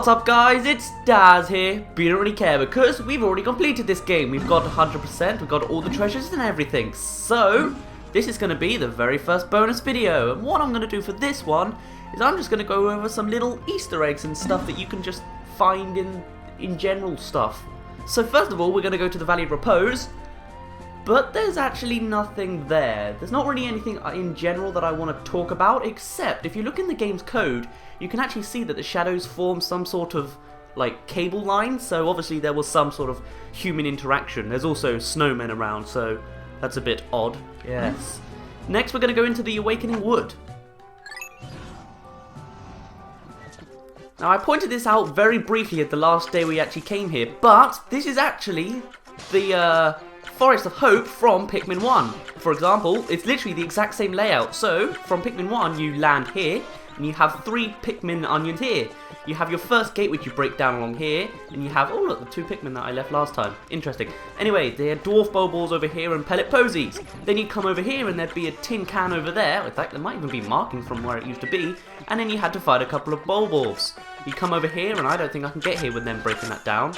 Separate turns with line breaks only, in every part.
What's up guys, it's Daz here, but you don't really care because we've already completed this game. We've got 100%, we've got all the treasures and everything. So, this is going to be the very first bonus video. And what I'm going to do for this one is I'm just going to go over some little Easter eggs and stuff that you can just find in general stuff. So first of all, we're going to go to the Valley of Repose. But there's actually nothing there. There's not really anything in general that I want to talk about, except if you look in the game's code, you can actually see that the shadows form some sort of like cable line, so obviously there was some sort of human interaction. There's also snowmen around, so that's a bit odd. Yes. Next we're going to go into the Awakening Wood. Now I pointed this out very briefly at the last day we actually came here, but this is actually the Forest of Hope from Pikmin 1. For example, it's literally the exact same layout. So, from Pikmin 1, you land here, and you have 3 Pikmin onions here. You have your first gate, which you break down along here, and you have, oh look, the 2 Pikmin that I left last time. Interesting. Anyway, there are dwarf Boballs over here and pellet posies. Then you come over here, and there'd be a tin can over there. In fact, there might even be markings from where it used to be. And then you had to fight a couple of Boballs. You come over here, and I don't think I can get here with them breaking that down.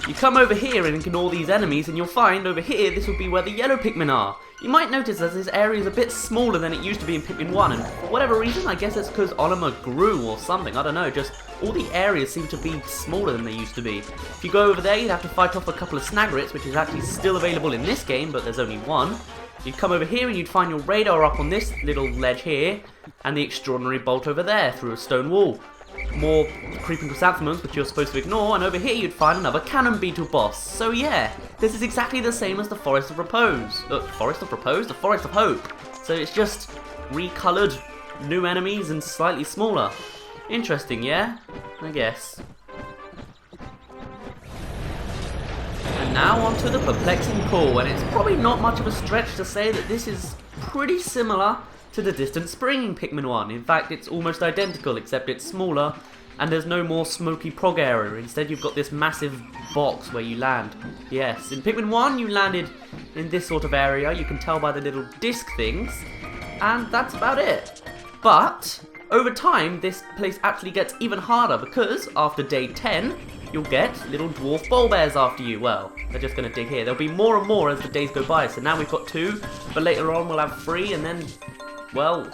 You come over here and ignore these enemies, and you'll find over here this will be where the yellow Pikmin are. You might notice that this area is a bit smaller than it used to be in Pikmin 1, and for whatever reason, I guess it's because Olimar grew or something, I don't know, just all the areas seem to be smaller than they used to be. If you go over there, you'd have to fight off a couple of Snagrits, which is actually still available in this game, but there's only one. You'd come over here and you'd find your radar up on this little ledge here, and the extraordinary bolt over there through a stone wall. More creeping chrysanthemums, which you're supposed to ignore, and over here you'd find another cannon beetle boss. So yeah, this is exactly the same as the Forest of Repose. Forest of Repose? The Forest of Hope. So it's just recolored, new enemies, and slightly smaller. Interesting, yeah? I guess. And now on to the perplexing pool, and it's probably not much of a stretch to say that this is pretty similar to the Distant Spring in Pikmin 1. In fact, it's almost identical, except it's smaller, and there's no more smoky prog area. Instead, you've got this massive box where you land. Yes, in Pikmin 1, you landed in this sort of area. You can tell by the little disc things, and that's about it. But, over time, this place actually gets even harder, because after day 10, you'll get little dwarf Bulbears after you. Well, they're just going to dig here. There'll be more and more as the days go by. So now we've got 2, but later on we'll have 3, and then, well,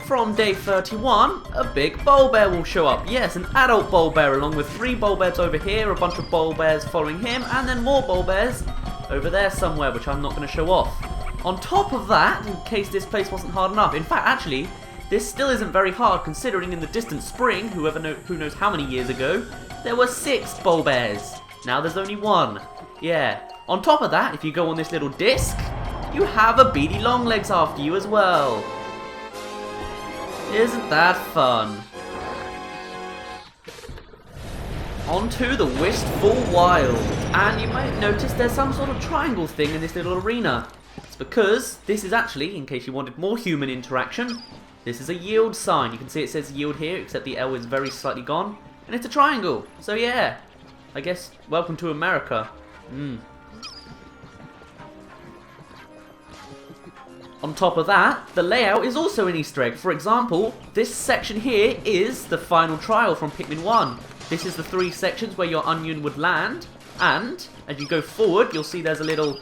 from day 31, a big Bulbear will show up. Yes, an adult Bulbear along with 3 Bulbears over here, a bunch of Bulbears following him, and then more Bulbears over there somewhere, which I'm not going to show off. On top of that, in case this place wasn't hard enough, in fact, actually, this still isn't very hard considering in the Distant Spring, who knows how many years ago, there were 6 Bulbears. Now there's only 1. Yeah. On top of that, if you go on this little disc, you have a Beady Longlegs after you as well. Isn't that fun? On to the Wistful Wild. And you might notice there's some sort of triangle thing in this little arena. It's because this is actually, in case you wanted more human interaction, this is a yield sign. You can see it says yield here, except the L is very slightly gone. And it's a triangle. So yeah, I guess welcome to America. On top of that, the layout is also an Easter egg. For example, this section here is the final trial from Pikmin 1. This is the 3 sections where your onion would land, and as you go forward, you'll see there's a little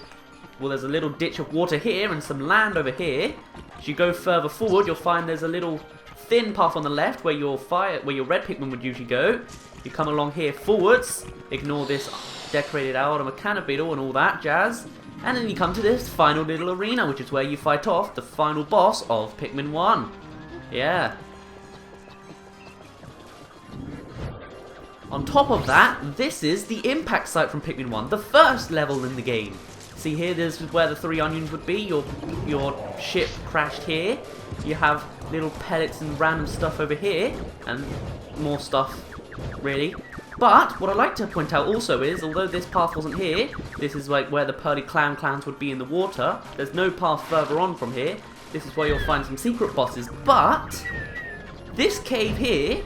ditch of water here and some land over here. As you go further forward, you'll find there's a little thin path on the left where your red Pikmin would usually go. You come along here forwards, ignore this decorated out of a cannon beetle and all that jazz. And then you come to this final little arena, which is where you fight off the final boss of Pikmin 1. Yeah. On top of that, this is the impact site from Pikmin 1, the first level in the game. See here, this is where the 3 onions would be. Your ship crashed here. You have little pellets and random stuff over here, and more stuff, really. But, what I'd like to point out also is, although this path wasn't here, this is like where the Pearly Clans would be in the water, there's no path further on from here. This is where you'll find some secret bosses, but this cave here,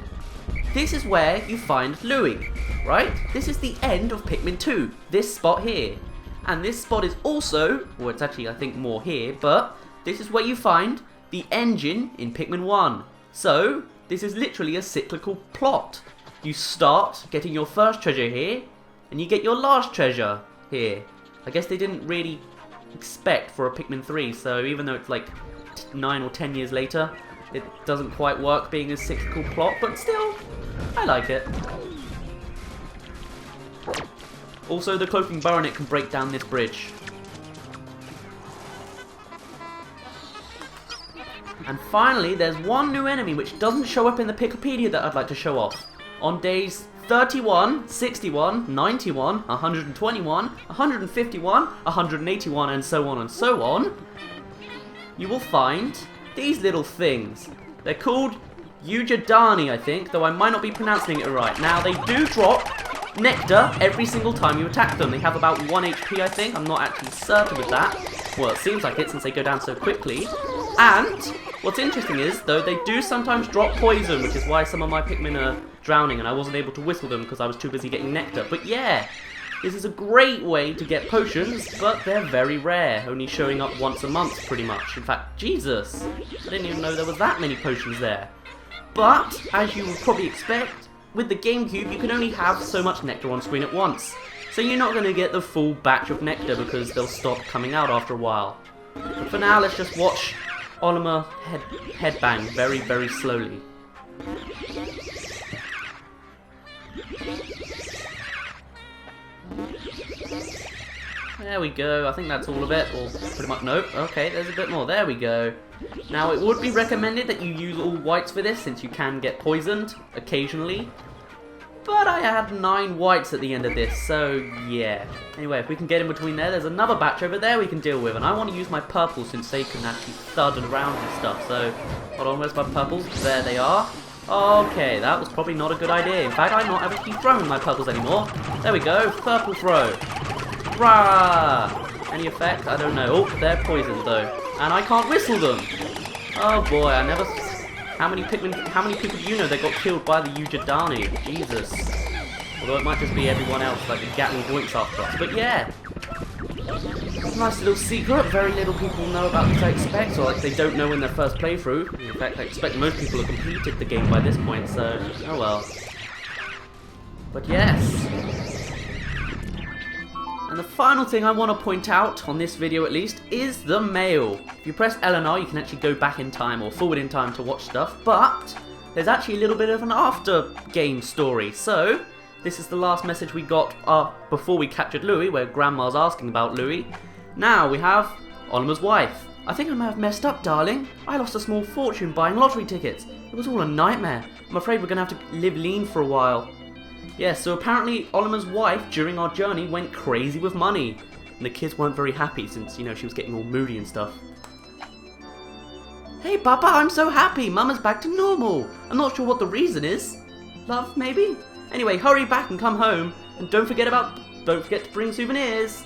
this is where you find Louie, right? This is the end of Pikmin 2, this spot here. And this spot is also, well it's actually I think more here, but this is where you find the engine in Pikmin 1. So, this is literally a cyclical plot. You start getting your first treasure here, and you get your last treasure here. I guess they didn't really expect for a Pikmin 3, so even though it's like 9 or 10 years later, it doesn't quite work being a cyclical plot, but still, I like it. Also, the cloaking baronet can break down this bridge. And finally, there's one new enemy which doesn't show up in the Picopedia that I'd like to show off. On days 31, 61, 91, 121, 151, 181, and so on and so on, you will find these little things. They're called Ujadani, I think, though I might not be pronouncing it right. Now, they do drop nectar every single time you attack them. They have about 1 HP, I think. I'm not actually certain with that. Well, it seems like it since they go down so quickly. And what's interesting is, though, they do sometimes drop poison, which is why some of my Pikmin are drowning and I wasn't able to whistle them because I was too busy getting nectar. But yeah, this is a great way to get potions, but they're very rare, only showing up once a month pretty much. In fact, Jesus, I didn't even know there was that many potions there. But, as you would probably expect, with the GameCube you can only have so much nectar on screen at once. So you're not going to get the full batch of nectar because they'll stop coming out after a while. But for now, let's just watch Olimar headbang very, very slowly. There we go, I think that's all of it, or pretty much, nope, okay, there's a bit more, there we go. Now, it would be recommended that you use all whites for this, since you can get poisoned, occasionally. But I had 9 whites at the end of this, so yeah. Anyway, if we can get in between there, there's another batch over there we can deal with, and I want to use my purples since they can actually thud around and stuff, so hold on, where's my purples? There they are. Okay, that was probably not a good idea. In fact, I'm not actually throwing my purples anymore. There we go, purple throw. Rah! Any effect? I don't know. Oh, they're poisoned though. And I can't whistle them! Oh boy, I never... How many people do you know that got killed by the Ujadani? Jesus. Although it might just be everyone else, like the Gatling Boinks after us. But yeah! Nice little secret. Very little people know about this, I expect, or like they don't know in their first playthrough. In fact, I expect most people have completed the game by this point, so... oh well. But yes! And the final thing I want to point out, on this video at least, is the mail. If you press L and R, you can actually go back in time or forward in time to watch stuff, but there's actually a little bit of an after-game story. So, this is the last message we got before we captured Louis, where Grandma's asking about Louis. Now we have Olimar's wife. I think I may have messed up, darling. I lost a small fortune buying lottery tickets. It was all a nightmare. I'm afraid we're going to have to live lean for a while. Yeah, so apparently Olimar's wife, during our journey, went crazy with money. And the kids weren't very happy since, you know, she was getting all moody and stuff. Hey, Papa, I'm so happy. Mama's back to normal. I'm not sure what the reason is. Love, maybe? Anyway, hurry back and come home. And don't forget to bring souvenirs.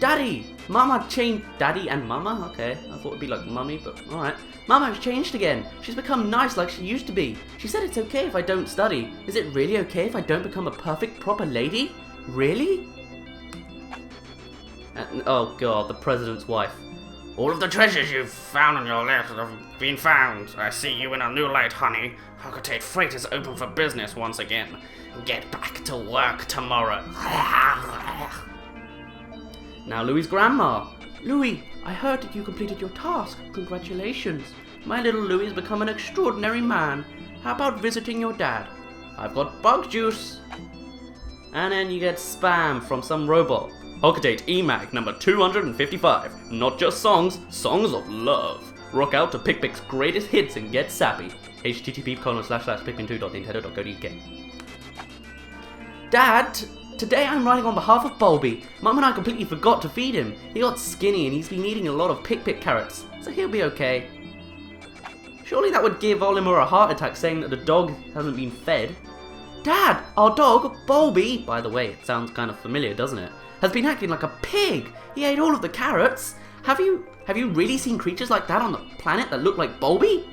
Daddy! Mama changed... Daddy and Mama? Okay, I thought it'd be like Mummy, but alright. Mama has changed again. She's become nice like she used to be. She said it's okay if I don't study. Is it really okay if I don't become a perfect, proper lady? Really? Oh god, the president's wife.
All of the treasures you've found on your list have been found. I see you in a new light, honey. Hocotate Freight is open for business once again. Get back to work tomorrow.
Now Louis's grandma. Louis, I heard that you completed your task. Congratulations. My little Louis has become an extraordinary man. How about visiting your dad? I've got bug juice. And then you get spam from some robot. Hocotate EMAG number 255. Not just songs, songs of love. Rock out to PicPic's greatest hits and get sappy. http://pikmin2.nintendo.co.uk. Dad, today I'm writing on behalf of Bulby. Mum and I completely forgot to feed him. He got skinny and he's been eating a lot of Pick carrots, so he'll be okay. Surely that would give Olimar a heart attack saying that the dog hasn't been fed. Dad, our dog, Bulby, by the way, it sounds kind of familiar, doesn't it? Has been acting like a pig. He ate all of the carrots. Have you really seen creatures like that on the planet that look like Bulby?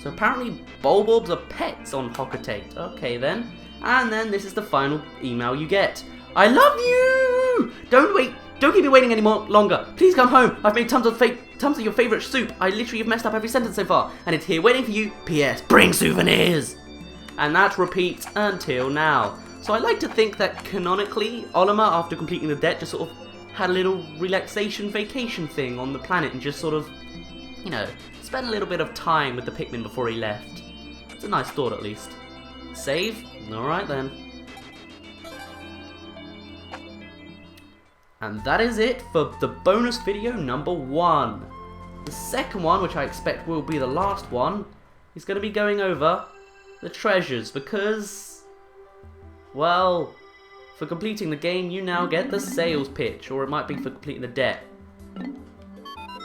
So apparently Bulbobs are pets on Hocotate. Okay then. And then this is the final email you get. I love you! Don't wait Don't keep me waiting any more longer. Please come home. I've made tons of your favorite soup. I literally have messed up every sentence so far. And it's here waiting for you. P.S. Bring souvenirs. And that repeats until now. So I like to think that canonically, Olimar, after completing the debt, just sort of had a little relaxation vacation thing on the planet and just sort of, you know, spent a little bit of time with the Pikmin before he left. It's a nice thought, at least. Save? Alright then. And that is it for the bonus video number 1. The second one, which I expect will be the last one, is going to be going over the treasures, because, well, for completing the game you now get the sales pitch, or it might be for completing the debt.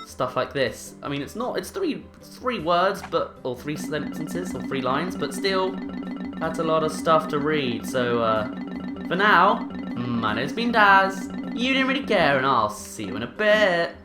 Stuff like this. I mean, it's three words, but, or 3 sentences, or 3 lines, but still, that's a lot of stuff to read. So, for now, my name's been Daz, you didn't really care, and I'll see you in a bit.